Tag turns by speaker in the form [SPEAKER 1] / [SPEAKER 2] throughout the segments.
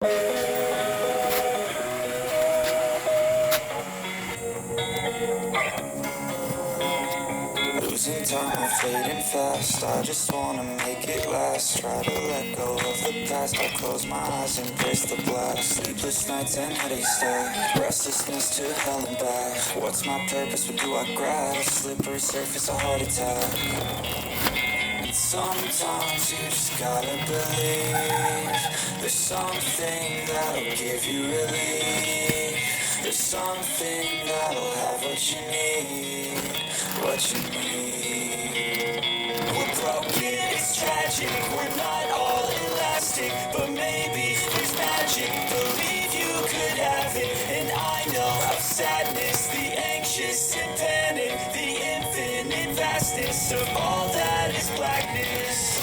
[SPEAKER 1] Losing time, I'm fading fast. I just wanna make it last. Try to let go of the past. I close my eyes, embrace the blast. Sleepless nights and headaches stack. Restlessness to hell and back. What's my purpose? What do I grab? A slippery surface, a heart attack. And sometimes you just gotta believe there's something that'll give you relief. There's something that'll have what you need, what you need. We're broken, it's tragic, we're not all elastic, but maybe there's magic. Believe you could have it, and I know of sadness, the anxious and panic, the infinite vastness of all that is blackness.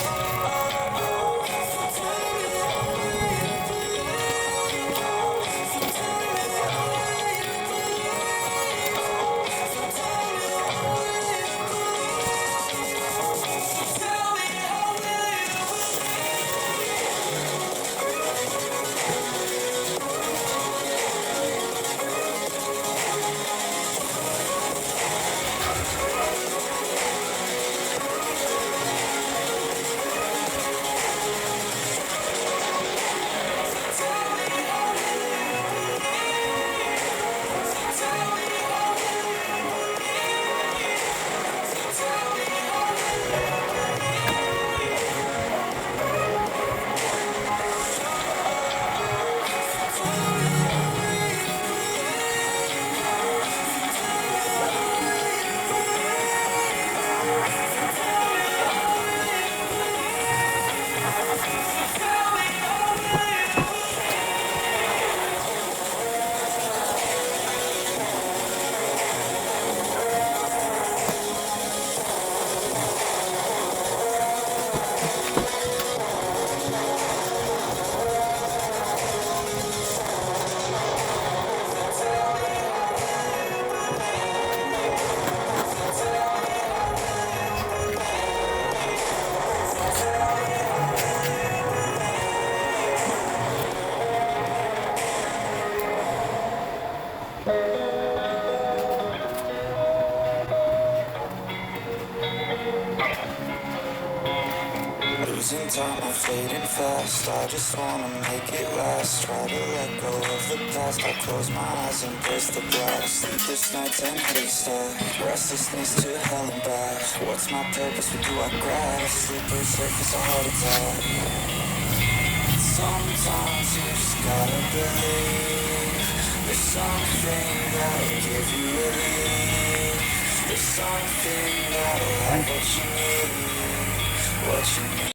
[SPEAKER 1] Losing time, I'm fading fast. I just wanna make it last. Try to let go of the past. I close my eyes, embrace the blast. Sleepless nights and headaches stack. Restlessness to hell and back. What's my purpose? What do I grab? A slippery surface, a heart attack. Sometimes you just gotta believe there's something that'll give you relief. There's something that'll have what you need, what you need.